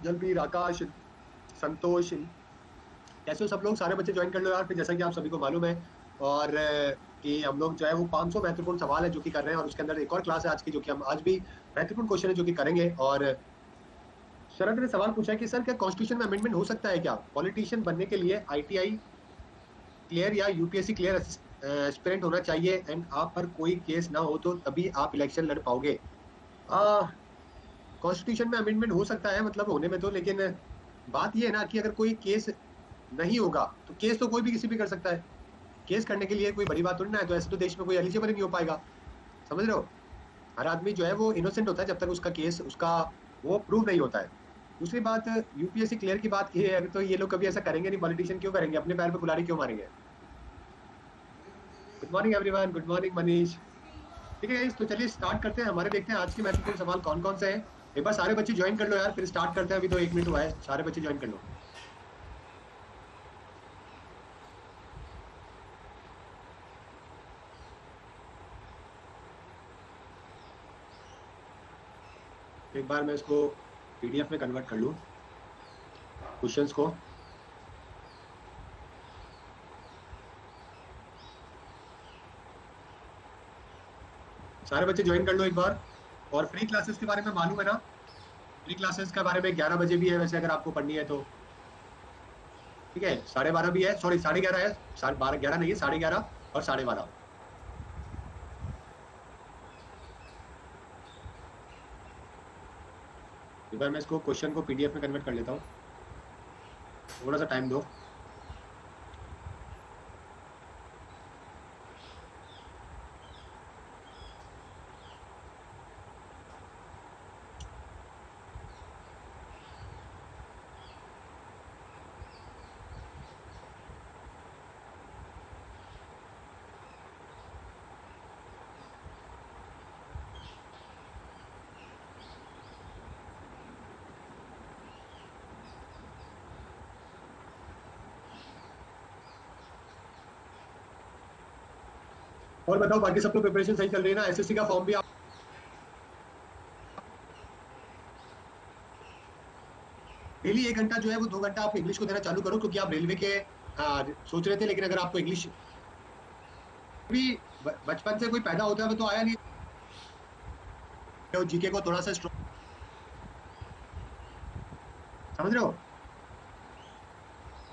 जलबीर, आकाश, संतोष, कैसे हो सब लोग? सारे बच्चे ज्वाइन कर लो यार। फिर जैसा कि आप सभी को मालूम है और कि हम लोग जो है वो 500 महत्वपूर्ण सवाल है जो कि कर रहे हैं, और उसके अंदर एक और क्लास है आज की जो कि हम आज भी महत्वपूर्ण क्वेश्चन है जो कि करेंगे। और शरद ने सवाल पूछा है कि सर क्या कॉन्स्टिट्यूशन में अमेंडमेंट हो सकता है क्या पॉलिटिशियन बनने के लिए आईटीआई क्लियर या यूपीएससी क्लियर एस्पिरेंट होना चाहिए, एंड आप पर कोई केस ना हो तो तभी आप इलेक्शन लड़ पाओगे? कॉन्स्टिट्यूशन में अमेंडमेंट हो सकता है, मतलब होने में तो, लेकिन बात यह है ना कि अगर कोई केस नहीं होगा तो केस तो कोई भी किसी भी कर सकता है। केस करने के लिए कोई बड़ी बात थोड़ी ना है, तो ऐसे तो देश में कोई एलिजिबल ही नहीं हो पाएगा। समझ रहे हो? हर आदमी जो है वो इनोसेंट होता है जब तक उसका केस उसका वो प्रूव नहीं होता है। दूसरी बात, यूपीएससी क्लियर की बात की है, अगर तो ये लोग कभी ऐसा करेंगे नहीं, पॉलिटिशियन क्यों करेंगे? अपने पैर पे कुल्हाड़ी क्यों मारेंगे? Good morning everyone, good morning Manish. ठीक है guys, तो चलिए स्टार्ट करते हैं। हमारे देखते हैं आज के महत्वपूर्ण सवाल कौन कौन से हैं। एक बार सारे बच्चे ज्वाइन कर लो यार, फिर स्टार्ट करते हैं। अभी तो 1 मिनट हुआ है, सारे बच्चे ज्वाइन कर लो। एक बार मैं इसको पीडीएफ में कन्वर्ट कर लूँ क्वेश्चंस को। सारे बच्चे ज्वाइन कर लो एक बार। और फ्री क्लासेस के बारे में मालूम है ना? फ्री क्लासेस के बारे में 11 बजे भी है वैसे, अगर आपको पढ़नी है तो। ठीक है, 12:30 भी है, सॉरी 11:30 है। 12:30 11 नहीं है, 11:30 और 12:30। एक बार मैं इसको क्वेश्चन को पीडीएफ में कन्वर्ट कर लेता हूँ, थोड़ा सा टाइम दो। और बताओ, बाकी सब तो प्रिपरेशन सही चल रही है ना? एसएससी का फॉर्म भी आप डेली 1 घंटा जो है वो 2 घंटा आप इंग्लिश को देना चालू करो, क्योंकि आप रेलवे के सोच रहे थे, लेकिन अगर आपको इंग्लिश भी बचपन से कोई पैदा होता है वो तो आया नहीं, तो जीके को थोड़ा सा स्ट्रॉन्ग, समझ रहे हो?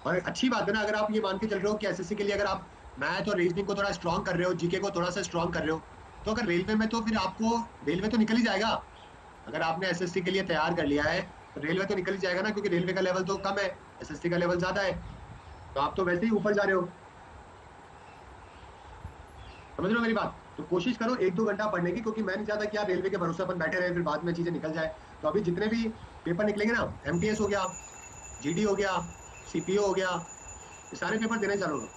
और अच्छी बात है ना, अगर आप ये मान के चल रहे हो कि एसएससी के लिए अगर आप मैथ और रीजनिंग को थोड़ा स्ट्रॉन्ग कर रहे हो, जीके को थोड़ा सा स्ट्रॉन्ग कर रहे हो, तो अगर रेलवे में, तो फिर आपको रेलवे तो निकल ही जाएगा। अगर आपने एसएससी के लिए तैयार कर लिया है तो रेलवे तो निकल ही जाएगा ना, क्योंकि रेलवे का लेवल तो कम है, एसएससी का लेवल ज्यादा है। तो आप तो वैसे ही ऊपर जा रहे हो। समझ रहे हो मेरी बात? तो कोशिश करो 1-2 घंटा पढ़ने की, क्योंकि मैं नहीं चाहता कि आप रेलवे के भरोसे अपन बैठे रहे फिर बाद में चीजें निकल जाए। तो अभी जितने भी पेपर निकलेंगे ना, एमटीएस हो गया, जीडी हो गया, सीपीओ हो गया, ये सारे पेपर देने चालू करो।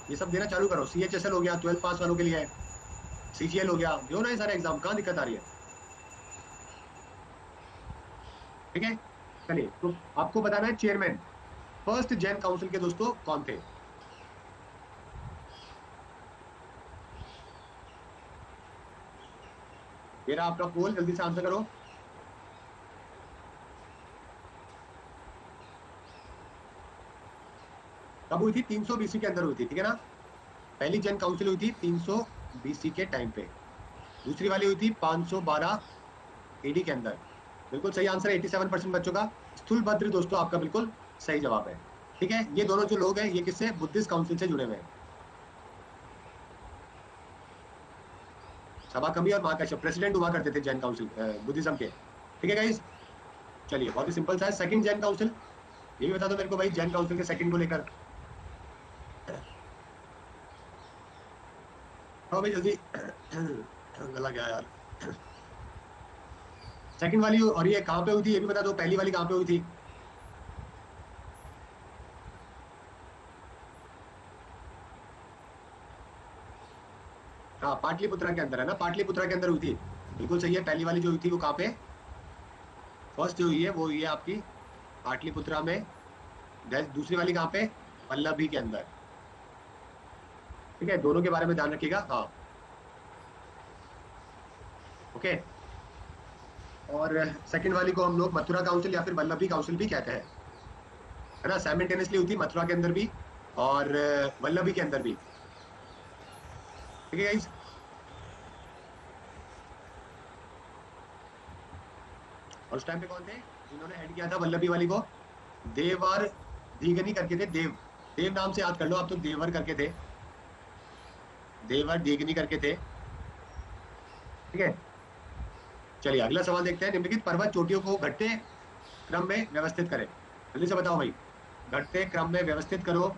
ये सब देना चालू करो। सीएचएसएल हो गया 12th पास वालों के लिए, सीजीएल हो गया, दो ना ये सारे एग्जाम, कहाँ दिक्कत आ रही है? ठीक है, चलिए तो आपको बताना है चेयरमैन फर्स्ट जैन काउंसिल के दोस्तों कौन थे। मेरा आपका पोल, जल्दी से आंसर करो। कब हुई थी? 300 बीसी के अंदर हुई थी, ठीक है ना? पहली जैन काउंसिल हुई थी 300 बीसी के टाइम पे। दूसरी वाली हुई थी 512 एडी के अंदर। बिल्कुल सही आंसर है 87% बच्चों का। स्थूलभद्र दोस्तों आपका बिल्कुल सही जवाब है। ठीक है, ये दोनों जो लोग हैं ये किससे? बुद्धिस्ट काउंसिल से जुड़े हुए हैं। सभा कवि और महाकश्यप प्रेसिडेंट हुआ करते थे जैन काउंसिल बुद्धिज्म के। ठीक है गाइस, चलिए बहुत ही सिंपल सा है। सेकंड जैन काउंसिल, ये भी बता दो मेरे को भाई, जैन काउंसिल के सेकंड को लेकर। हाँ भाई जल्दी। गला गया यार। सेकंड वाली और ये कहाँ पे हुई थी ये भी बता दो, पहली वाली कहाँ पे हुई थी? हाँ पाटलिपुत्रा के अंदर है ना, पाटलिपुत्रा के अंदर हुई थी। बिल्कुल सही है, पहली वाली जो हुई थी वो कहाँ पे? फर्स्ट जो हुई है वो हुई है आपकी पाटलिपुत्रा में। दूसरी वाली कहाँ पे? पल्लभी के अंदर। ठीक है, दोनों के बारे में ध्यान रखिएगा। हाँ, ओके। और सेकंड वाली को हम लोग मथुरा काउंसिल या फिर वल्लभी काउंसिल भी कहते हैं, है ना। साइमल्टेनियसली होती है मथुरा के अंदर भी और वल्लभी के अंदर भी। ठीक है गाइस। और उस टाइम पे कौन थे जिन्होंने हेड किया था वल्लभी वाली को? देवर धीगनी करके थे, देव, देव नाम से याद कर लो आप तो, देवर करके थे, देवर धीगनी करके थे। ठीक है, चलिए अगला सवाल देखते हैं। निम्नलिखित पर्वत चोटियों को घटते क्रम में व्यवस्थित करें। जल्दी से बताओ भाई, घटते क्रम में व्यवस्थित करो,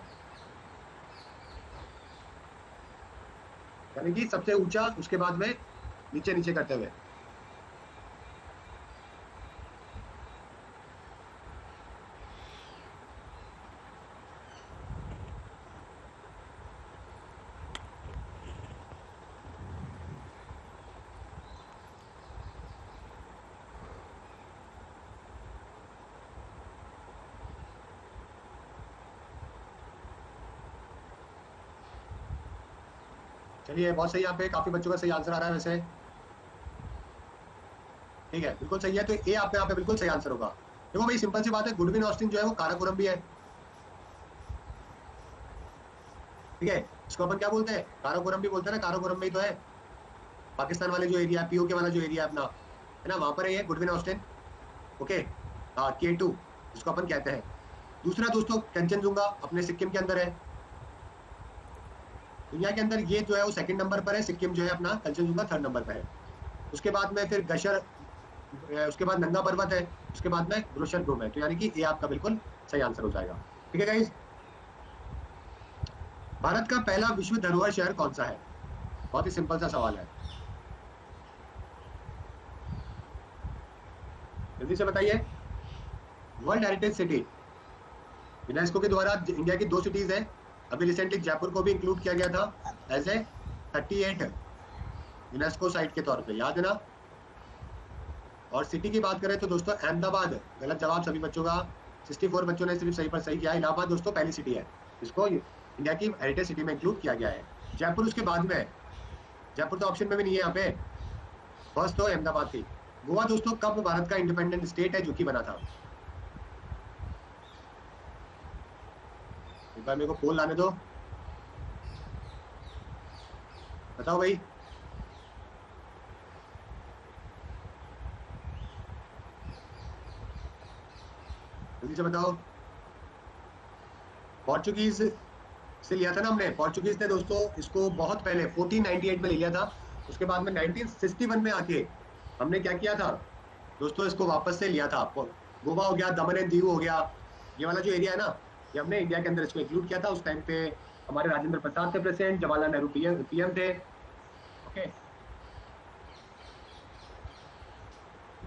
यानी कि सबसे ऊंचा उसके बाद में नीचे नीचे करते हुए। चलिए बहुत सही, यहाँ पे काफी बच्चों का सही आंसर आ रहा है वैसे। ठीक है, बिल्कुल सही है, तो ए आप यहाँ पे बिल्कुल सही आंसर होगा। देखो भाई सिंपल सी बात है, गुडविन ऑस्टिन जो है वो काराकोरम भी है। ठीक है, इसको अपन क्या बोलते हैं, काराकोरम भी बोलते हैं ना, काराकोरम में ही तो है पाकिस्तान वाले जो एरिया, पीओके वाला जो एरिया है अपना, है ना, वहां पर है ये गुडविन ऑस्टिन। ओके, हाँ K2 जिसको अपन कहते हैं। दूसरा दोस्तों कंचनजुंगा अपने सिक्किम के अंदर है। दुनिया के अंदर ये जो है वो सेकंड नंबर पर है, सिक्किम जो है अपना कंचनजुंगा थर्ड नंबर पर है। उसके बाद में फिर गशर, उसके बाद नंगा पर्वत है, उसके बाद में ग्रोशर ग्रुम है, तो यानी कि ये आपका बिल्कुल सही आंसर हो जाएगा। ठीक है गाइस। भारत का पहला विश्व धरोहर शहर कौन सा है? बहुत ही सिंपल सा सवाल है, जल्दी से बताइए। वर्ल्ड हेरिटेज सिटी, यूनेस्को के द्वारा इंडिया की 2 सिटीज है, अभी रिसेंटली जयपुर को भी इंक्लूड किया गया था एज ए 38 यूनेस्को साइट के तौर पे, याद है ना। और सिटी की बात करें तो दोस्तों अहमदाबाद, गलत जवाब सभी बच्चों का, 64 बच्चों ने सिर्फ सही पर सही किया। इलाहाबाद दोस्तों पहली सिटी है जिसको इंडिया की हेरिटेज सिटी में इंक्लूड किया गया है। जयपुर उसके बाद में है, जयपुर तो ऑप्शन में भी नहीं है यहाँ पे, फर्स्ट तो अहमदाबाद थी। गोवा दोस्तों कब भारत का इंडिपेंडेंट स्टेट है जो कि बना था? एक बार मेरे को पोल लाने दो, बताओ भाई। जल्दी से बताओ। पोर्चुगीज से लिया था ना हमने, पोर्चुगीज ने दोस्तों इसको बहुत पहले 1498 में ले लिया था। उसके बाद में 1961 में आके हमने क्या किया था दोस्तों, इसको वापस से लिया था। गोवा हो गया, दमन एंड दीव हो गया, ये वाला जो एरिया है ना, ये हमने इंडिया के अंदर इसको इंक्लूड किया था। उस टाइम पे हमारे राजेंद्र प्रसाद थे प्रेसिडेंट, जवाहरलाल नेहरू पीएम थे। ओके,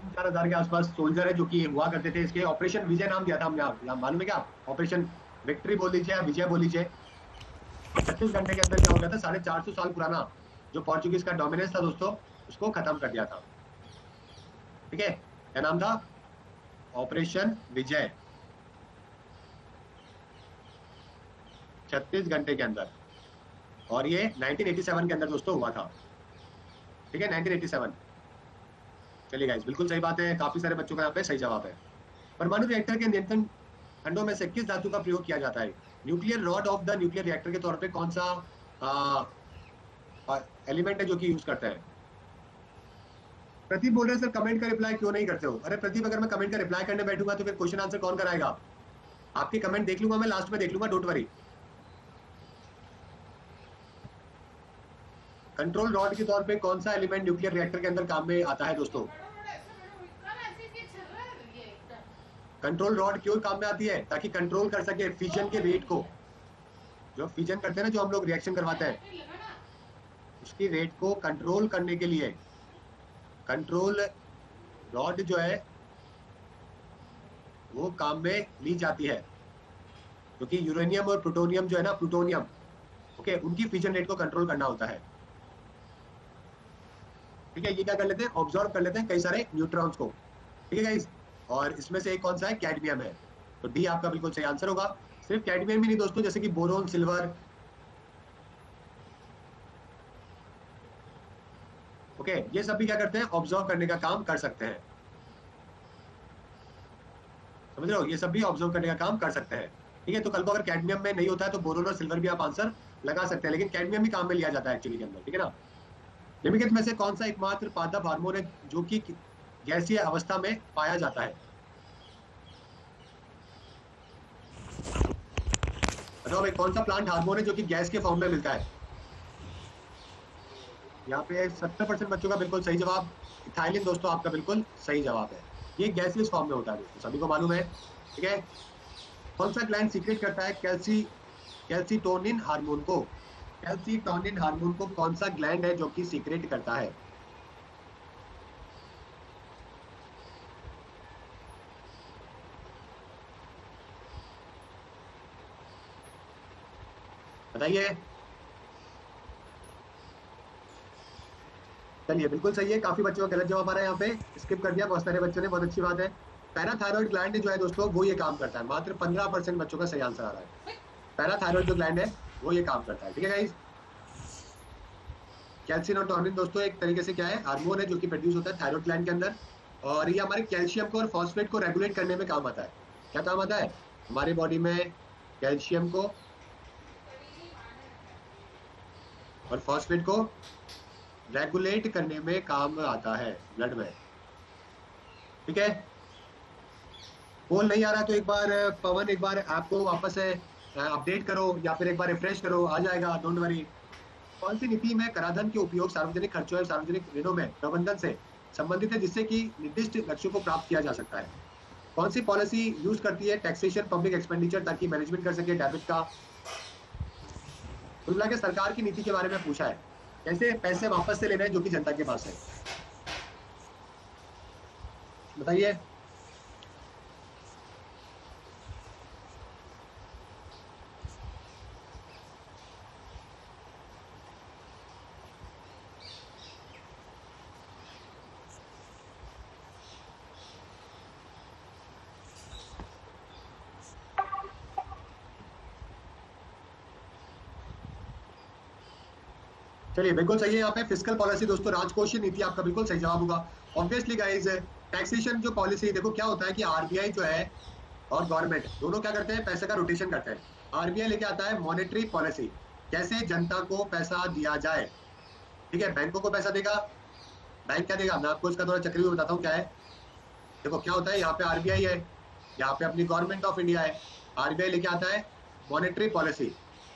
3-4 हजार के आसपास सोल्जर है जो कि हुआ करते थे। इसके ऑपरेशन विजय नाम दिया था हमने, मालूम है क्या? ऑपरेशन विक्ट्री बोल लीजिए या विजय बोल लीजिए। 36 घंटे के अंदर क्या हो गया था, 450 साल पुराना जो पोर्चुगीज का डोमिनेंस था दोस्तों, उसको खत्म कर दिया था। ठीक है, क्या नाम था? ऑपरेशन विजय, 36 घंटे के अंदर, और ये 1987 के अंदर दोस्तों हुआ था। ठीक है, 1987। चलिए गाइस, बिल्कुल सही बात है, काफी सारे बच्चों का यहाँ पे सही जवाब है। परमाणु रिएक्टर के नियंत्रण खंडों में से किस धातु का प्रयोग किया जाता है? Nuclear rod of the nuclear reactor के तौर पे कौन सा एलिमेंट है जो कि यूज करते हैं? प्रदीप बोल रहे हैं सर कमेंट का रिप्लाई क्यों नहीं करते हो? अरे प्रदीप, अगर मैं कमेंट का रिप्लाई करने बैठूंगा तो फिर क्वेश्चन आंसर कौन कराएगा? आपकी कमेंट देख लूंगा मैं, लास्ट में देख लूंगा, डोंट वरी। कंट्रोल रॉड के तौर पे कौन सा एलिमेंट न्यूक्लियर रिएक्टर के अंदर काम में आता है दोस्तों? कंट्रोल रॉड क्यों काम में आती है? ताकि कंट्रोल कर सके फिजन के रेट को, जो फिजन करते हैं ना, जो हम लोग रिएक्शन करवाते हैं, उसकी रेट को कंट्रोल करने के लिए कंट्रोल रॉड जो है वो काम में ली जाती है, क्योंकि यूरेनियम और प्लूटोनियम जो है ना, प्लूटोनियम, ओके, उनकी फिजन रेट को कंट्रोल करना होता है। ठीक है, ये क्या कर लेते हैं, ऑब्जर्व कर लेते हैं कई सारे न्यूट्रॉन्स को। ठीक है गाइस, और इसमें से एक कौन सा है, कैडमियम है, तो डी आपका बिल्कुल सही आंसर होगा। सिर्फ कैडमियम ही नहीं दोस्तों, जैसे कि बोरोन, सिल्वर, ओके, ये सब भी क्या करते हैं, ऑब्जर्व करने का काम कर सकते हैं। समझ रहे हो, ये सब भी ऑब्जर्व करने का काम कर सकते हैं। ठीक है, तो कल को अगर कैडमियम में नहीं होता है तो बोरोन और सिल्वर भी आप आंसर लगा सकते हैं, लेकिन कैडमियम भी काम में लिया जाता है एक्चुअली के अंदर। ठीक है ना। निम्नलिखित में से कौन सा एकमात्र पादप हार्मोन है जो कि गैसीय अवस्था में पाया जाता है? बताओ भाई, कौन सा प्लांट हार्मोन है जो कि गैस के फॉर्म में मिलता है? यहाँ पे 70% बच्चों का बिल्कुल सही जवाब इथाइलिन दोस्तों, आपका बिल्कुल सही जवाब है। ये गैसियस फॉर्म में होता है दोस्तों, सभी को मालूम है। ठीक है। कौन सा ग्लैंड सीक्रेट करता है कैल्सीटोनिन हार्मोन को? कैल्सीटोनिन हार्मोन को कौन सा ग्लैंड है जो कि सीक्रेट करता है? बताइए। चलिए, बिल्कुल सही है, काफी बच्चों का गलत जवाब आ रहा है, यहाँ पे स्किप कर दिया बहुत सारे बच्चों ने, बहुत अच्छी बात है। पैराथायरॉइड ग्लैंड जो है दोस्तों वो ये काम करता है, मात्र 15% बच्चों का सही आंसर आ रहा है। पैराथायरॉइड जो ग्लैंड है वो ये काम करता है। ठीक है गाइस। कैल्सिनोटोनिन दोस्तों एक तरीके से क्या है, हार्मोन है जो कि प्रोड्यूस होता है थायराइड ग्लैंड के अंदर, और ये हमारे कैल्शियम को और फॉस्फेट को रेगुलेट करने में काम आता है। क्या काम आता है? हमारी बॉडी में कैल्शियम को और फॉस्फेट को रेगुलेट करने में काम आता है ब्लड में। ठीक है। बोल नहीं आ रहा तो एक बार पवन, एक बार आपको वापस से अपडेट करो या फिर एक बार रिफ्रेश करो, आ जाएगा, डोंट वरी। कौन सी नीति में कराधान के उपयोग सार्वजनिक खर्चों और सार्वजनिक ऋणों में प्रबंधन से संबंधित है, जिससे कि निर्दिष्ट लक्ष्यों को प्राप्त किया जा सकता है? कौन सी पॉलिसी यूज करती है टैक्सेशन पब्लिक एक्सपेंडिचर ताकि मैनेजमेंट कर सके डेबिट का? कुल मिला के सरकार की नीति के बारे में पूछा है, कैसे पैसे वापस से लेना है जो कि जनता के पास है। बताइए। चलिए, बिल्कुल सही है, यहाँ पे फिस्कल पॉलिसी दोस्तों, राजकोषीय नीति आपका बिल्कुल सही जवाब होगा। ऑब्वियसली गाइस, टैक्सेशन जो पॉलिसी, देखो क्या होता है कि आरबीआई जो है और गवर्नमेंट दोनों क्या करते हैं, पैसे का रोटेशन करते हैं। आरबीआई लेके आता है मॉनेटरी पॉलिसी, कैसे जनता को पैसा दिया जाए। ठीक है, बैंकों को पैसा देगा, बैंक क्या देगा, मैं आपको इसका थोड़ा चक्री में बताता हूँ क्या है। देखो क्या होता है, यहाँ पे आरबीआई है, यहाँ पे अपनी गवर्नमेंट ऑफ इंडिया है। आरबीआई लेके आता है मॉनेटरी पॉलिसी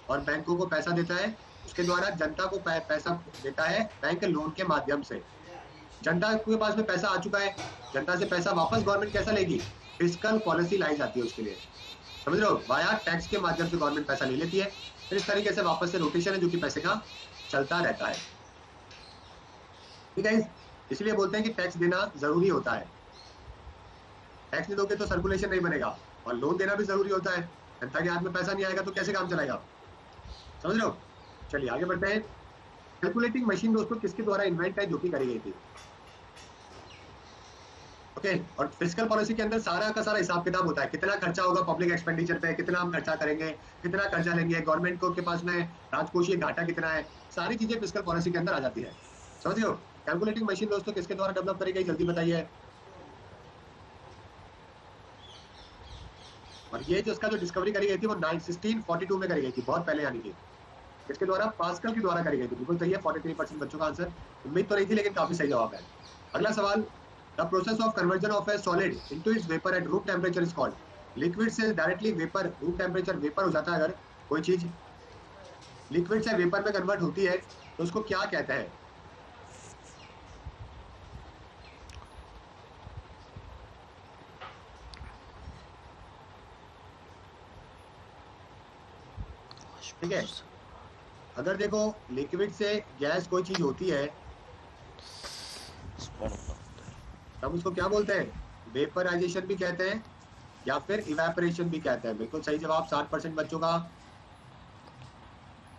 और बैंकों को पैसा देता है, उसके द्वारा जनता को पैसा देता है बैंक लोन के माध्यम से। जनता के पास में पैसा आ चुका है, जनता से पैसा वापस गवर्नमेंट कैसा लेगी, फिस्कल पॉलिसी लाई जाती है उसके लिए। समझ रहे हो, वाया टैक्स के माध्यम से गवर्नमेंट पैसा ले लेती है, फिर इस तरीके से वापस से रोटेशन है जो कि पैसे का चलता रहता है। ठीक है, इसलिए बोलते हैं कि टैक्स देना जरूरी होता है। टैक्स नहीं दोगे तो सर्कुलेशन नहीं बनेगा, और लोन देना भी जरूरी होता है। जनता के हाथ में पैसा नहीं आएगा तो कैसे काम चलेगा। समझ रहे हो। चलिए आगे बढ़ते हैं। कैलकुलेटिंग मशीन दोस्तों किसके द्वारा इन्वेंट है जो कि करी गई थी? ओके, और फिस्कल पॉलिसी के अंदर सारा का सारा हिसाब किताब होता है, कितना खर्चा होगा पब्लिक एक्सपेंडिचर पे, कितना हम खर्चा करेंगे, कितना कर्जा लेंगे, गवर्नमेंट को के पास में राजकोषीय घाटा कितना है, सारी चीजें फिस्कल पॉलिसी के अंदर आ जाती है। समझ रहे हो। कैलकुलेटिंग मशीन दोस्तों किसके द्वारा डेवलप करी गई, जल्दी बताइए। और ये जो इसका जो डिस्कवरी करी गई थी वो 1642 में करी गई थी, बहुत पहले यानी कि। इसके द्वारा पास्कल के द्वारा करी गई थी, बिल्कुल सही है, 43% बच्चों का आंसर। उम्मीद तो नहीं थी लेकिन काफी सही जवाब है। अगला सवाल, the process of conversion of a solid into its vapour at room temperature is called. Liquid से directly vapour, room temperature vapour हो जाता है अगर कोई चीज लिक्विड से वेपर में कन्वर्ट होती है तो उसको क्या कहते हैं? ठीक है, अगर देखो लिक्विड से गैस कोई चीज होती है तब उसको क्या बोलते हैं, वेपराइजेशन भी कहते हैं या फिर इवेपोरेशन भी कहते हैं। बिल्कुल सही जवाब 60% बच्चों का।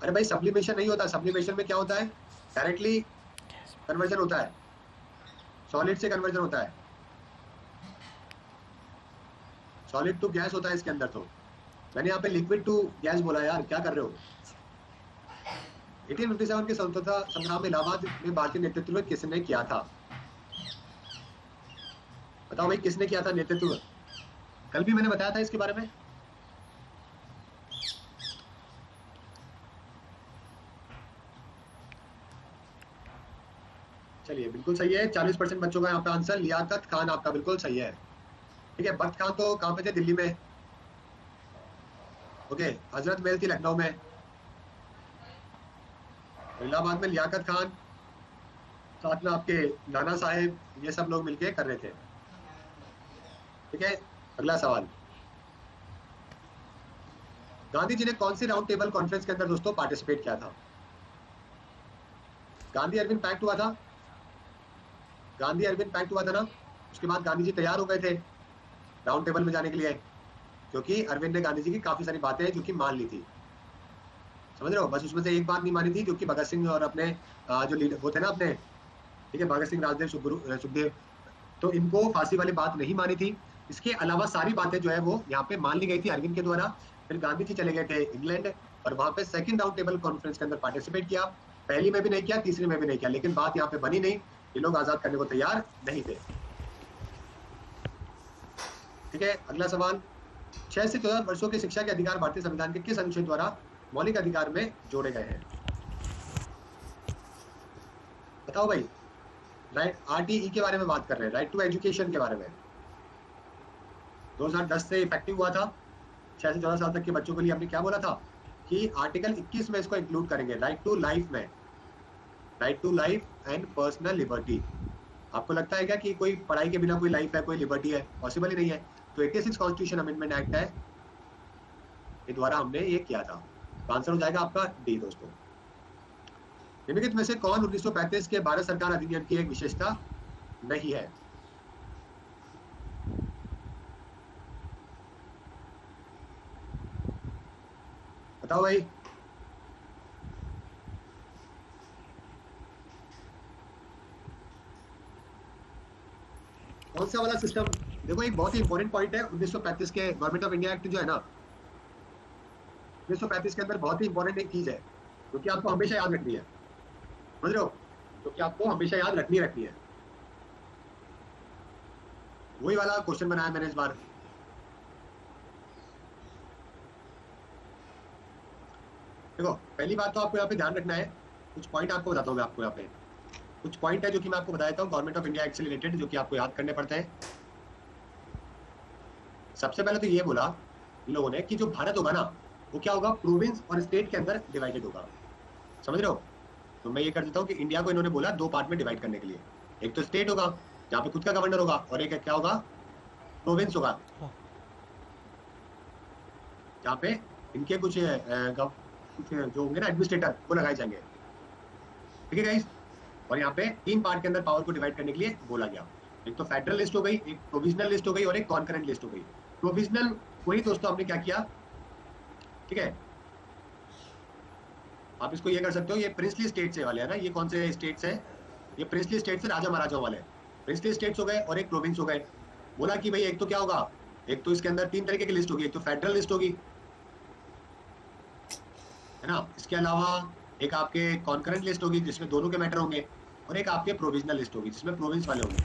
अरे भाई सब्लिमेशन नहीं होता, सब्लिमेशन में क्या होता है, डायरेक्टली कन्वर्जन होता है, सॉलिड से कन्वर्जन होता है, सॉलिड टू गैस होता है इसके अंदर। तो मैंने यहाँ पे लिक्विड टू गैस बोला यार, क्या कर रहे हो। 1857 के स्वतंत्रता संग्राम में इलाहाबाद में भारतीय नेतृत्व में किसने किया था? बताओ भाई किसने किया था नेतृत्व? कल भी मैंने बताया था इसके बारे में। चलिए बिल्कुल सही है, 40% बच्चों का यहाँ पे आंसर। लियाकत खान आपका बिल्कुल सही है। ठीक है, बख्त खान तो कहाँ पे थे? दिल्ली में। ओके, हजरत महल थी लखनऊ में। इलाहाबाद में लियाकत खान, साथ में आपके नाना साहेब, ये सब लोग मिलके कर रहे थे। ठीक है, अगला सवाल। गांधी जी ने कौन सी राउंड टेबल कॉन्फ्रेंस के अंदर दोस्तों पार्टिसिपेट किया था? गांधी अरविंद पैक्ट हुआ था। गांधी अरविंद पैक्ट हुआ था ना। उसके बाद गांधी जी तैयार हो गए थे राउंड टेबल में जाने के लिए, क्योंकि अरविंद ने गांधी जी की काफी सारी बातें जो कि मान ली थी। समझ रहे हो? बस उसमें से एक बात नहीं मानी थी, जो कि भगत सिंह और अपने जो लीडर वो थे ना अपने, ठीक है, भगत सिंह, राजदेव, सुखदेव, तो इनको फांसी वाली बात नहीं मानी थी। इसके अलावा सारी बातें जो है वो यहाँ पे मान ली गई थी अरविंद के द्वारा। फिर गांधी जी चले गए थे इंग्लैंड और वहां पे सेकंड राउंड टेबल कॉन्फ्रेंस के अंदर पार्टिसिपेट किया। पहली में भी नहीं किया, तीसरी में भी नहीं किया, लेकिन बात यहाँ पे बनी नहीं, ये लोग आजाद करने को तैयार नहीं थे। ठीक है, अगला सवाल। 6 से 14 वर्षों की शिक्षा के अधिकार भारतीय संविधान के किस अनुच्छेद द्वारा मौलिक अधिकार में जोड़े गए हैं? बताओ भाई। राइट, आरटीई के बारे में बात कर रहे हैं, राइट टू एजुकेशन के बारे में। 2010 से इफेक्टिव हुआ था। 6 से 14 साल तक के बच्चों के लिए हमने क्या बोला था कि आर्टिकल 21 में इसको इंक्लूड करेंगे, राइट टू लाइफ में, right to life and personal liberty. आपको लगता है क्या कि कोई पढ़ाई के बिना कोई लाइफ है, कोई लिबर्टी है? पॉसिबल ही नहीं है। तो 86 कॉन्स्टिट्यूशन अमेंडमेंट एक्ट है, के द्वारा हमने ये किया था। तो आंसर हो जाएगा आपका डी दोस्तों। निम्नलिखित में से कौन 1935 के भारत सरकार अधिनियम की एक विशेषता नहीं है? बताओ भाई। कौन सा वाला सिस्टम? देखो एक बहुत ही इंपॉर्टेंट पॉइंट है 1935 के गवर्नमेंट ऑफ इंडिया एक्ट जो है ना, 1935 के अंदर बहुत ही इंपॉर्टेंट एक चीज है जो कि आपको हमेशा याद रखनी है। समझ रहे हो? जो कि आपको हमेशा याद रखनी है। वही वाला क्वेश्चन बनाया मैंने इस बार। देखो पहली बात तो आपको यहाँ पे ध्यान रखना है, कुछ पॉइंट आपको बताता हूँ मैं। आपको यहाँ पे कुछ पॉइंट है जो कि मैं आपको बताता हूँ गवर्नमेंट ऑफ इंडिया एक्ट से रिलेटेड, जो कि आपको याद करने पड़ते हैं। सबसे पहले तो ये बोला इन लोगों ने कि जो भारत होगा ना, वो क्या होगा, प्रोविंस और स्टेट के अंदर डिवाइडेड होगा। समझ रहे हो? तो मैं ये कर देता हूँ कि इंडिया को इन्होंने बोला 2 पार्ट में डिवाइड करने के लिए। एक तो स्टेट होगा जहाँ पे खुद का गवर्नर होगा, और एक क्या होगा, प्रोविंस होगा जहाँ पे इनके कुछ जो होंगे ना एडमिनिस्ट्रेटर, वो लगाए जाएंगे। ठीक है गाइस? और यहाँ पे 3 पार्ट के अंदर पावर को डिवाइड करने के लिए बोला गया। एक तो फेडरल लिस्ट हो गई, एक प्रोविजनल लिस्ट हो गई, और एक कॉन्करेंट लिस्ट हो गई। प्रोविजनल वही दोस्तों हमने क्या किया, ठीक है, आप इसको ये कर सकते हो, ये प्रिंसली स्टेट्स है वाले है ना, ये कौन से स्टेट्स है, ये प्रिंसली स्टेट्स है, राजा महाराजाओं वाले। प्रिंसली स्टेट्स हो गए और एक प्रोविंस हो गए। बोला कि भाई एक तो क्या होगा, एक तो इसके अंदर 3 तरीके की लिस्ट होगी, एक तो फेडरल लिस्ट होगी, है ना, इसके अलावा एक आपके कॉन्करेंट लिस्ट होगी जिसमें दोनों के मैटर होंगे, और एक आपके प्रोविजनल लिस्ट होगी जिसमें प्रोविंस वाले होंगे।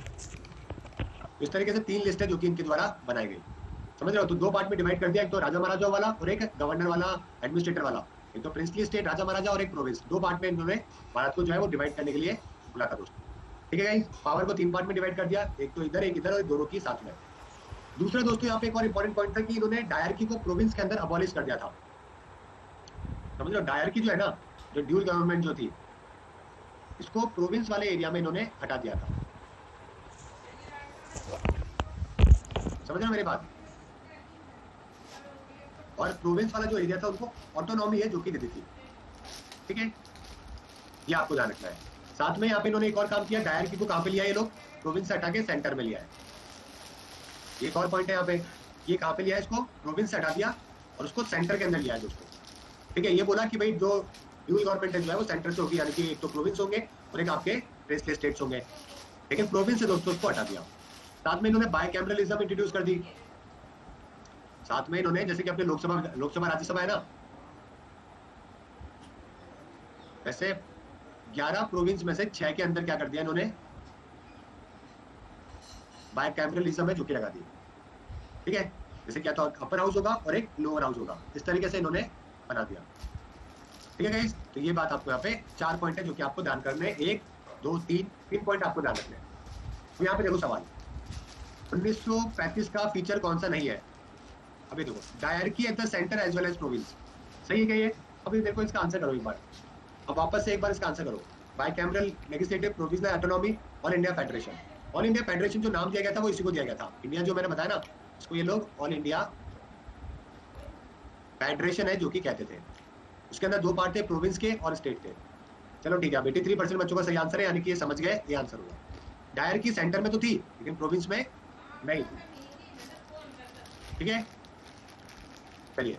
इस तरीके से 3 लिस्ट है जो कि इनके द्वारा बनाई गई। समझ रहे हो? तो 2 पार्ट में डिवाइड कर दिया, एक तो राजा महाराजाओं वाला और एक गवर्नर वाला, एडमिनिस्ट्रेटर वाला। एक तो प्रिंसली स्टेट राजा महाराजा और एक प्रोविंस, 2 पार्ट में इन्होंने भारत को जो है वो डिवाइड करने के लिए बोला था दोस्तों। ठीक है गाइस? पावर को 3 पार्ट में डिवाइड कर दिया, एक तो इधर एक इधर, और दोनों की साथ में। दूसरा दोस्तों यहाँ पे एक और इंपॉर्टेंट पॉइंट था कि इन्होंने डायरकी को प्रोविंस के अंदर अबॉलिश कर दिया था। समझ लो, डायरकी जो है ना, जो ड्यूल गवर्नमेंट जो थी, इसको प्रोविंस वाले एरिया में इन्होंने हटा दिया था। समझ रहे हो मेरी बात? और प्रोविंस वाला जो एरिया था उनको ऑटोनॉमी है जो कि देती थी। ठीक है, ये आपको ध्यान रखना है। साथ में यहाँ पे इन्होंने एक और काम किया, डायरकी को कहाँ पे लिया ये लोग, प्रोविंस से हटा के सेंटर में लिया है। एक और पॉइंट है यहाँ पे, ये कहाँ पे लिया है इसको, प्रोविंस से हटा दिया और उसको सेंटर के अंदर लिया है दोस्तों। ठीक है, ये बोला कि भाई जो ड्यूल गवर्नमेंट है जो है वो सेंटर से होगी, यानी कि एक तो प्रोविंस होंगे और एक आपके प्रिंसली स्टेट्स होंगे। लेकिन प्रोविंस से दोस्तों उसको हटा दिया। साथ में इन्होंने बायकैमरलिज्म इंट्रोड्यूस कर दी। साथ में इन्होंने जैसे कि अपने लोकसभा राज्यसभा है ना, वैसे 11 प्रोविंस में से 6 के अंदर क्या कर दिया इन्होंने, बायकैमरलिज्म है जो कि लगा दी। ठीक है, जैसे क्या था, अपर हाउस होगा और एक लोअर हाउस होगा, इस तरीके से इन्होंने बना दिया। ठीक है गाइस, तो ये बात आपको यहाँ पे 4 पॉइंट है जो कि आपको ध्यान करने हैं, 1 2 3 पॉइंट आपको ध्यान रखने हैं। तो यहाँ पे देखो सवाल, 1935 का फीचर कौन सा नहीं है? अभी देखो, diarchy at the centre as well as province, सही है क्या ये? अभी देखो इसका आंसर करो एक बार, अब वापस से एक बार इसका आंसर करो। By cameral, legislative, provisional autonomy, all India federation. All India federation जो नाम दिया गया था वो इसी को दिया गया था, इंडिया जो मैंने बताया ना, इसको ये लोग ऑल इंडिया फेडरेशन है जो कि कहते थे। उसके अंदर 2 पार्ट थे, प्रोविंस के और स्टेट के। चलो ठीक है, 83% बच्चों का सही आंसर है, यानी कि ये समझ गए, ये आंसर होगा। डायर की सेंटर में तो थी लेकिन प्रोविंस में नहीं थी। ठीक है, चलिए,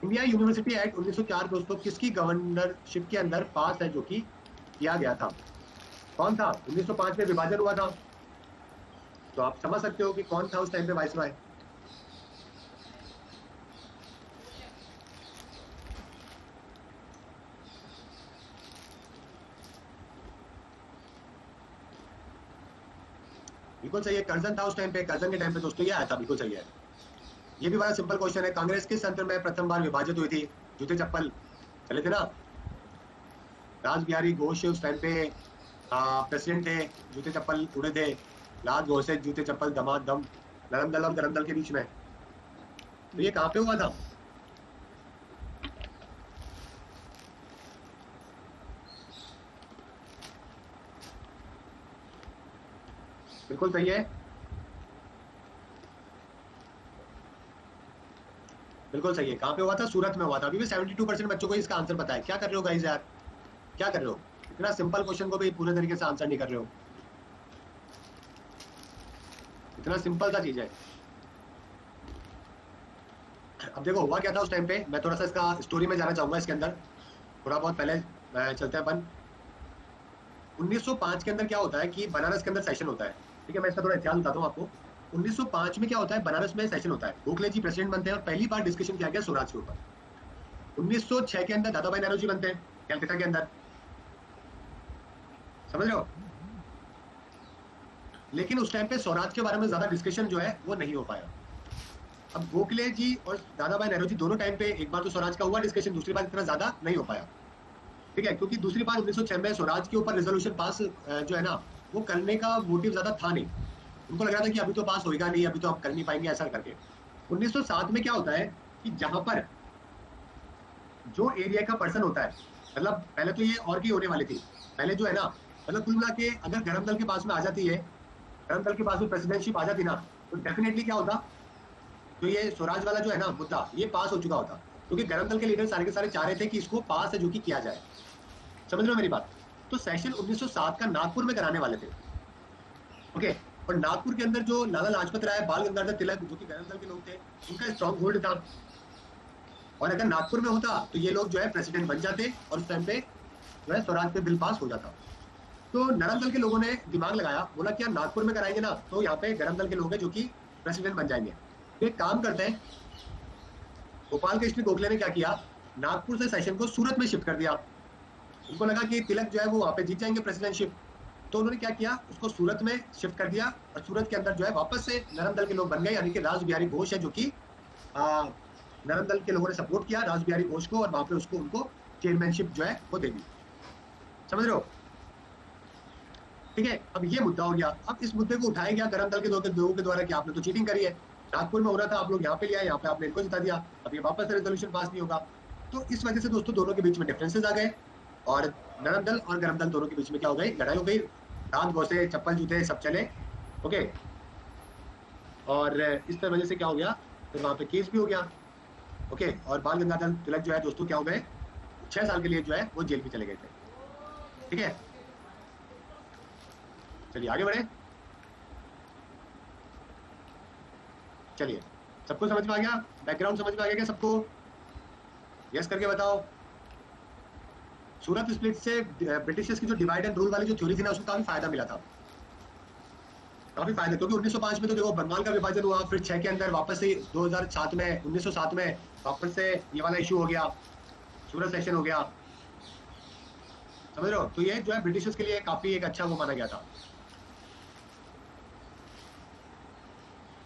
इंडिया यूनिवर्सिटी एक्ट 1904 दोस्तों किसकी गवर्नरशिप के अंदर पास है जो कि किया गया था? कौन था? 1905 में विभाजन हुआ था, तो आप समझ सकते हो कि कौन था उस टाइम पे वाइसरॉय। बिल्कुल सही है, कर्जन था उस टाइम पे, कर्जन के टाइम पे दोस्तों ये आया था, बिल्कुल सही है। ये भी बड़ा सिंपल क्वेश्चन है, कांग्रेस किस तंत्र में प्रथम बार विभाजित हुई थी? जूते चप्पल चले थे ना, राज बिहारी घोष उस टाइम पे प्रेसिडेंट थे, जूते चप्पल उड़े थे, लाल घोष से जूते चप्पल दमादम, नरम दल और गरम दल के बीच में। तो ये कहाँ पे हुआ था? बिल्कुल सही है, बिल्कुल सही है। कहाँ पे हुआ था? सूरत में हुआ था। अभी भी 72% बच्चों को इसका आंसर पता है। क्या कर रहे हो गाइस यार, क्या कर रहे हो? इतना सिंपल क्वेश्चन को भी पूरे तरीके से आंसर नहीं कर रहे हो, इतना सिंपल सा चीज है। अब देखो हुआ क्या था उस टाइम पे, मैं थोड़ा सा इसका स्टोरी में जाना चाहूंगा इसके अंदर, थोड़ा बहुत पहले चलते हैं अपन। 1905 के अंदर क्या होता है कि बनारस के अंदर सेशन होता है। ठीक है, मैं इसका थोड़ा इतिहास बताता हूँ आपको। 1905 में क्या होता है, बनारस में सेशन होता है, गोखले जी प्रेसिडेंट बनते हैं और पहली बार डिस्कशन किया गया स्वराज के ऊपर। 1906 के अंदर दादा भाई नौरोजी बनते हैं कैलकाटा के अंदर, समझ रहे हो? लेकिन उस टाइम पे स्वराज के बारे में ज्यादा डिस्कशन जो है वो नहीं हो पाया। अब गोखले जी और दादा भाई नौरोजी दोनों टाइम पे, एक बार तो स्वराज का हुआ डिस्कशन, दूसरी बार इतना ज्यादा नहीं हो पाया। ठीक है, क्योंकि दूसरी बार 1906 में स्वराज के ऊपर रेजोल्यूशन पास जो है ना, वो करने का मोटिव ज्यादा था नहीं। उनको लग रहा था कि अभी तो पास होएगा नहीं, अभी तो आप कर नहीं पाएंगे, ऐसा करके। 1907 में क्या होता है कि जहां पर जो एरिया का पर्सन होता है, मतलब पहले तो ये और की होने वाली थी, पहले जो है ना, मतलब कुल मिला के अगर गरम दल के पास में आ जाती है, गरम दल के पास में प्रेसिडेंटशिप आ जाती ना, तो डेफिनेटली क्या होता, तो ये स्वराज वाला जो है ना मुद्दा, ये पास हो चुका होता। क्योंकि गरम दल के लीडर सारे के सारे चाह रहे थे कि इसको पास है जो कि किया जाए। समझ रहे हो मेरी बात? तो सेशन 1907 का नागपुर में कराने वाले थे। ओके, और नागपुर के अंदर जो लाला लाजपत राय, बाल गंगाधर तिलक जो कि गरम दल के लोग थे, उनका स्ट्रॉन्ग होल्ड था। और अगर नागपुर में होता तो ये लोग जो है प्रेसिडेंट बन जाते और उस टाइम पे जो है स्वराज पे बिल पास हो जाता। तो नरम दल के लोगों ने दिमाग लगाया, बोला कि यार नागपुर में कराएंगे ना तो यहाँ पे गरम दल के लोग हैं जो कि प्रेसिडेंट बन जाएंगे। तो एक काम करते हैं, गोपाल कृष्ण गोखले ने क्या किया, नागपुर से सेशन को सूरत में शिफ्ट कर दिया। उनको लगा कि तिलक जो है वो वहां पे जीत जाएंगे प्रेसिडेंटशिप, तो उन्होंने क्या किया, उसको सूरत में शिफ्ट कर दिया और सूरत के अंदर जो है वापस से नरम दल के लोग बन गए, यानी कि राज बिहारी घोष है जो कि नरम दल के लोगों ने सपोर्ट किया राज बिहारी घोष को और वहां पे उसको उनको चेयरमैनशिप जो है वो दे दी। समझ रहे हो? ठीक है, अब ये मुद्दा हो गया। अब इस मुद्दे को उठाया गया गरम दल के लोगों के द्वारा कि आपने तो चीटिंग करी है, नागपुर में हो रहा था, आप लोग यहाँ पे लिया, यहाँ पे आपने इनको जिता दिया, अब ये वापस रेजोल्यूशन पास नहीं होगा। तो इस वजह से दोस्तों दोनों के बीच में डिफरेंसेस आ गए और नरम दल और गरम दल दोनों के बीच में क्या हो गई, लड़ाई हो गई, दांत घोंसे चप्पल जूते सब चले। ओके, और इस वजह से क्या हो गया, फिर वहां पे केस भी हो गया। ओके, और बाल गंगाधर तिलक जो है दोस्तों क्या हो गए, 6 साल के लिए जो है वो जेल भी चले गए थे। ठीक है, चलिए आगे बढ़े। चलिए, सबको समझ में आ गया, बैकग्राउंड समझ में आ गया क्या सबको? यस करके बताओ। सूरत स्प्लिट से ब्रिटिशर्स की जो डिवाइड एंड रूल वाली जो थ्योरी थी ना, उसको काफी फायदा मिला था, काफी फायदा। क्योंकि 1905 में तो देखो बंगाल का विभाजन हुआ, फिर 6 के अंदर वापस से 2007 में 1907 में वापस से ये वाला इशू हो गया, सूरत सेशन हो गया। समझ रहे हो? तो ये जो है ब्रिटिशर्स के लिए काफी एक अच्छा वो माना गया था,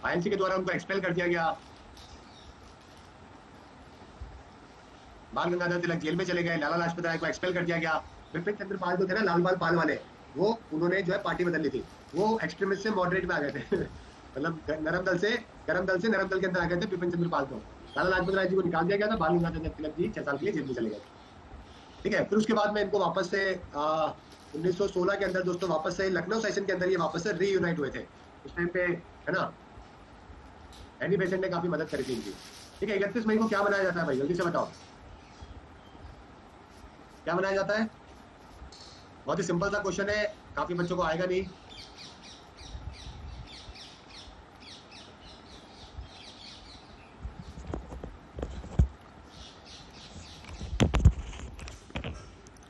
आईएनसी के द्वारा उनको एक्सपेल कर दिया गया। बाल गंगाधर तिलक जेल में चले गए, लाला लाजपत राय को एक्सपेल कर दिया गया, विपिन चंद्र पाल जो थे ना लाल बाल पाल वाले, वो उन्होंने जो है पार्टी बदल ली थी, वो एक्सट्रीमिस्ट से मॉडरेट में आ गए थे मतलब नरम दल से गरम दल से नरम दल के अंदर आ गए थे विपिन चंद्र पाल को। लाला लाजपत राय जी को निकाल दिया गया था, बाल गंगाधर तिलक जी 6 साल के लिए जेल में चले गए। ठीक है, फिर उसके बाद में इनको वापस से 1916 के अंदर दोस्तों वापस से लखनऊ सेशन के अंदर ये वापस से रीयूनाइट हुए थे। उस टाइम पे है ना एनी बेसेंट ने काफी मदद करी थी इनकी। ठीक है, 31 मई को क्या मनाया जाता है भाई, जल्दी से बताओ क्या मनाया जाता है? बहुत ही सिंपल सा क्वेश्चन है, काफी बच्चों को आएगा नहीं।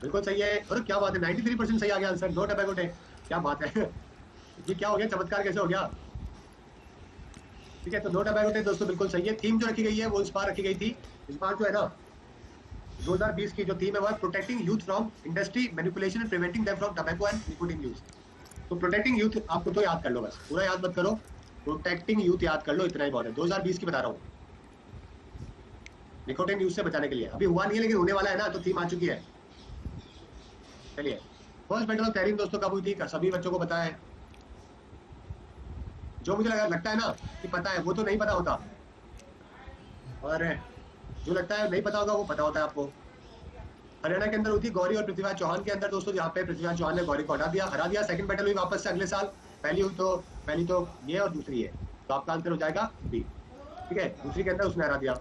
बिल्कुल सही है, और क्या बात है 93% सही आ गया आंसर, नो टैबैको डे, क्या बात है ये क्या हो गया, चमत्कार कैसे हो गया? ठीक है, तो नो टैबैको डे दोस्तों बिल्कुल सही है। थीम जो रखी गई है वो इस बार रखी गई थी, इस बार जो है ना 2020 की जो थीम है वो है protecting youth from industry manipulation and preventing them from tobacco and nicotine use. तो प्रोटेक्टिंग यूथ आपको तो याद कर लो, बस पूरा याद मत करो, प्रोटेक्टिंग यूथ याद कर लो, इतना ही बहुत है। 2020 की बता रहा हूँ, निकोटीन यूज से बचाने के लिए। अभी हुआ नहीं है लेकिन होने वाला है ना, तो थीम आ चुकी है। चलिए, फर्स्ट बैटल ऑफ तहरीम दोस्तों कब हुई थी, सभी बच्चों को पता है? जो मुझे लगता है ना कि पता है वो तो नहीं पता होता, और जो लगता है नहीं पता होगा वो पता होता है आपको। हरियाणा के अंदर हुई थी गौरी और पृथ्वीराज चौहान के अंदर दोस्तों, जहाँ पे पृथ्वीराज चौहान ने गौरी को हरा दिया। सेकंड बैटल हुई वापस से अगले साल, पहली तो ये और दूसरी है, तो आपका आंसर हो जाएगा बी। ठीक है, दूसरी के अंदर उसने हरा दिया।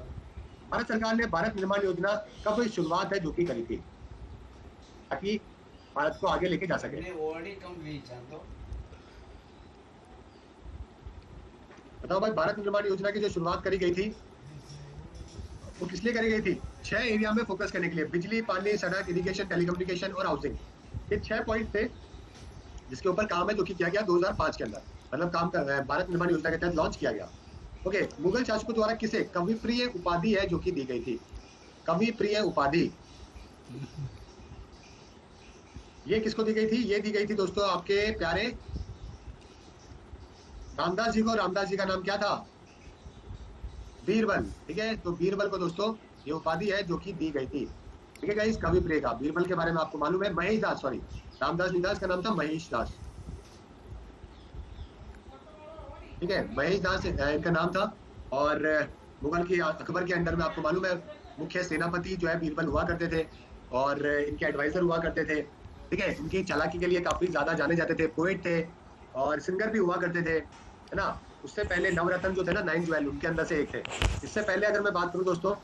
भारत सरकार ने भारत निर्माण योजना कब शुरुआत है जो की करी थी, ताकि भारत को आगे लेके जा सके? बताओ भाई, भारत निर्माण योजना की जो शुरुआत करी गई थी वो किस लिए करी गई थी? 6 एरिया में फोकस करने के लिए, बिजली, पानी, सड़क, इरिगेशन, टेलीकम्युनिकेशन और हाउसिंग। ये 6 पॉइंट थे जिसके ऊपर काम है जो कि किया गया 2005 के अंदर, मतलब काम कर रहा है भारत निर्माण योजना के तहत लॉन्च किया गया। ओके, मुगल शासकों द्वारा किसे कवि प्रिय उपाधि है जो कि दी गई थी? कवि प्रिय उपाधि ये किसको दी गई थी? ये दी गई थी दोस्तों आपके प्यारे रामदास जी को। रामदास जी का नाम क्या था? बीरबल। ठीक है, तो बीरबल को दोस्तों ये उपाधि है जो कि दी गई थी। ठीक है गाइस, कवि प्रिय का। बीरबल के बारे में आपको मालूम है, महेश दास, सॉरी रामदास निदास का नाम था महेश दास। ठीक है, महेश दास इनका नाम था। और मुगल की अकबर के अंडर में आपको मालूम है मुख्य सेनापति जो है बीरबल हुआ करते थे, और इनके एडवाइजर हुआ करते थे। ठीक है, इनकी चालाकी के लिए काफी ज्यादा जाने जाते थे, पोएट थे और सिंगर भी हुआ करते थे, है ना। उससे पहले नवरत्न जो थे ना, 9 ज्वेल, उनके अंदर से एक थे। इससे पहले अगर मैं बात करूं दोस्तों,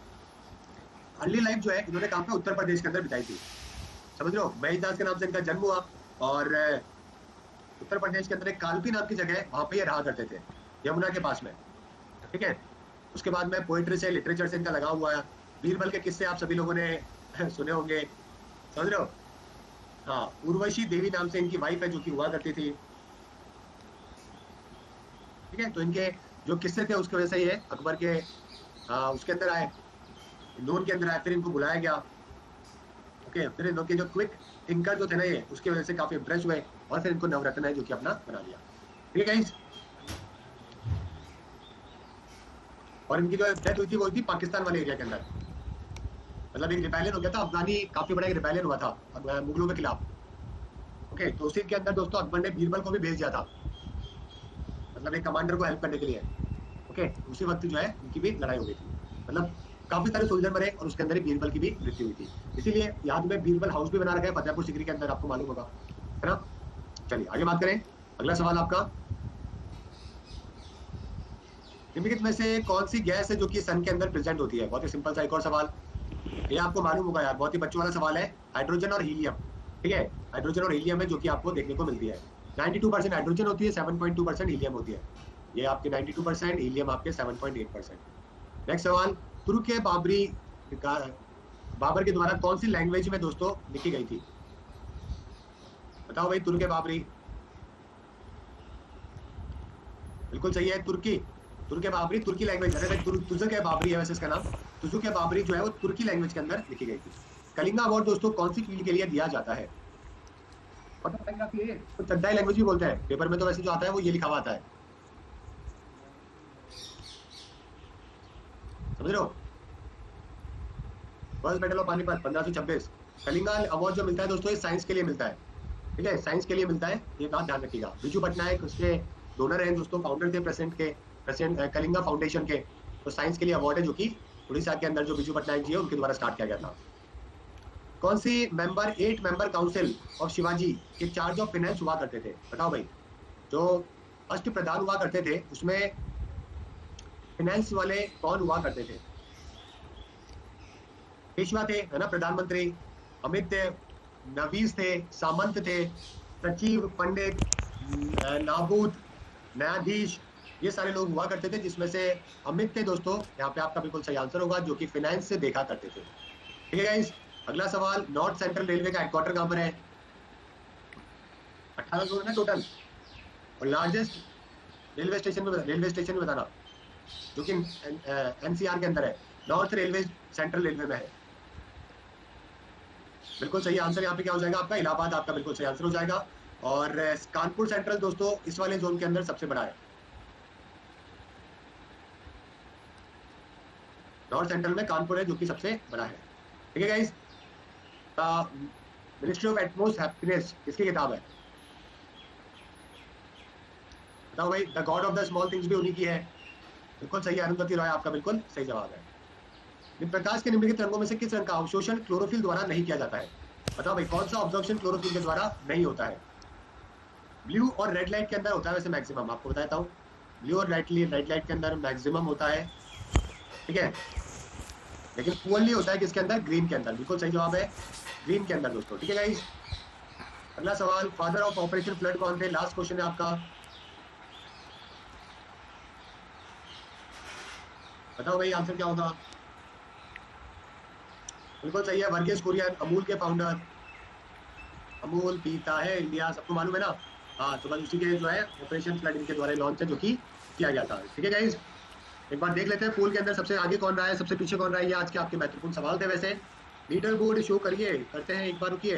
अर्ली लाइफ जो है इन्होंने कहाँ पे उत्तर प्रदेश के अंदर बिताई थी, समझ लो। महेश दास के नाम से इनका जन्म हुआ, और उत्तर प्रदेश के अंदर एक कालपी नाम की जगह है, वहां पे ये रहा करते थे, यमुना के पास में। ठीक है, उसके बाद में पोएट्री से, लिटरेचर से इनका लगा हुआ है। बीरबल के किस्से आप सभी लोगों ने सुने होंगे, समझ रहे हो। हाँ, उर्वशी देवी नाम से इनकी वाइफ है जो कि हुआ करती थी। ठीक है, तो इनके जो किस्से थे उसकी वजह से ये अकबर के उसके अंदर आए, नून के अंदर आए, फिर इनको बुलाया गया। ओके, फिर इनके जो क्विक थिंकर जो थे ना ये, उसकी वजह से काफी इंप्रेस हुए, और फिर इनको नवरत्न है जो कि अपना बना लिया। ठीक है गाइस, और इनकी जो डेथ हुई थी वो थी पाकिस्तान वाले एरिया के अंदर, मतलब एक रिबेलियन हो गया था अफगानी, काफी बड़ा एक रिबेलियन हुआ था मुगलों के खिलाफ। ओके, तो उसी के अंदर दोस्तों अकबर ने बीरबल को भी भेज दिया था, मतलब एक कमांडर को हेल्प करने के लिए। ओके, उसी वक्त जो है उनकी भी लड़ाई हो गई थी, मतलब काफी सारे सोल्जर मरे, और उसके अंदर ही बीरबल की भी मृत्यु हुई थी। इसीलिए याद में बीरबल हाउस भी बना रखा है फतेहपुर सिकरी के अंदर, आपको मालूम होगा, है ना। चलिए आगे बात करें, अगला सवाल आपका, निम्नलिखित में से कौन सी गैस है जो कि सन के अंदर प्रेजेंट होती है? बहुत ही सिंपल सा एक और सवाल, ये आपको मालूम होगा यार, बहुत ही बच्चों वाला सवाल है। हाइड्रोजन और हीलियम। ठीक है, हाइड्रोजन और हीलियम है जो कि आपको देखने को मिलती है। 92% हाइड्रोजन होती है, 7.2% हीलियम होती है। ये आपके 92%, हीलियम आपके 7.8%। नेक्स्ट सवाल, तुर्क बाबरी बाबर के द्वारा कौन सी लैंग्वेज में दोस्तों लिखी गई थी? बताओ भाई, तुर्क बाबरी। बिल्कुल सही है, तुर्की। तुर्क बाबरी तुर्की लैंग्वेज, तुजुक बाबरी है वैसे इसका नाम। तुजुक बाबरी जो है वो तुर्की लैंग्वेज के अंदर लिखी गई थी। कलिंगा अवार्ड दोस्तों कौन सी फील्ड के लिए दिया जाता है? पता है काफी है, तो चड्डाई लैंग्वेज भी बोलते हैं पेपर में, तो वैसे जो आता है वो ये लिखा हुआ आता है, समझ रहे हो। First battle of Panipat 1526। Kalinga award जो मिलता है दोस्तों, ये साइंस के लिए मिलता है, ठीक है, साइंस के लिए मिलता है, ये बात ध्यान रखिएगा। बिजू पटनायक उसके डोनर हैं दोस्तों, फाउंडर थे प्रेसिडेंट कलिंगा फाउंडेशन के। तो साइंस के लिए अवार्ड है जो कि उड़ीसा के अंदर जो बिजू पटनायक जी है उनके द्वारा स्टार्ट किया गया था। कौन सी member 8 member council of Shivaji के चार्ज ऑफ फाइनेंस हुआ करते थे, बताओ भाई। जो अष्ट प्रधान हुआ करते थे उसमें फाइनेंस वाले कौन हुआ करते थे? पेशवा थे, है ना, प्रधानमंत्री, अमित थे, नवीस थे, सामंत थे, सचिव, पंडित, नाबूद, न्यायाधीश, ये सारे लोग हुआ करते थे, जिसमें से अमित थे दोस्तों, यहाँ पे आपका बिल्कुल सही आंसर होगा, जो कि फाइनेंस से देखा करते थे। ठीक है गाइस, अगला सवाल, नॉर्थ सेंट्रल रेलवे का हेडक्वार्टर कहां पर है? 18 जोन है टोटल, और लार्जेस्ट रेलवे स्टेशन में बताना, जो कि एनसीआर के अंदर है। नॉर्थ रेलवे सेंट्रल रेलवे में है। बिल्कुल सही आंसर यहाँ पे क्या हो जाएगा आपका? इलाहाबाद आपका बिल्कुल सही आंसर हो जाएगा। और कानपुर सेंट्रल दोस्तों इस वाले जोन के अंदर सबसे बड़ा है। नॉर्थ सेंट्रल में कानपुर है जो कि सबसे बड़ा है। ठीक है guys, ministry of utmost happiness किसकी किताब है? बताओ भाई। The god of the small things भी उन्हीं की है। बिल्कुल सही, अरुंधति रॉय आपका बिल्कुल सही जवाब है। प्रकाश के निम्नलिखित रंगों में से किस रंग का अवशोषण क्लोरोफिल द्वारा नहीं किया जाता है? बताओ भाई, कौन सा ऑब्जॉर्प्शन क्लोरोफिल के द्वारा नहीं होता है? ब्लू और रेड लाइट के अंदर होता है वैसे मैक्सिमम, आपको बताता हूँ। ब्लू और रेड लाइट के अंदर मैक्सिमम होता है, ठीक है, लेकिन पुअरली होता है किसके अंदर? ग्रीन के अंदर। बिल्कुल सही जवाब है, ग्रीन के अंदर दोस्तों। ठीक है गाइस, अगला सवाल, फादर ऑफ ऑपरेशन फ्लड कौन थे? लास्ट क्वेश्चन है आपका, बताओ भाई आंसर क्या होगा? बिल्कुल सही है, वर्गीस कुरियन, अमूल के फाउंडर। अमूल पीता है इंडिया, सबको मालूम है ना। हाँ, तो बस उसी के जो है ऑपरेशन फ्लड इनके द्वारा लॉन्च है, जो कि किया गया था। ठीक है गाइस, एक बार देख लेते हैं पूल के अंदर सबसे आगे कौन रहा है, सबसे पीछे कौन रहा है। ये आज के आपके महत्वपूर्ण सवाल थे। वैसे लीडर बोर्ड शो करिए, करते हैं एक बार, रुकिए।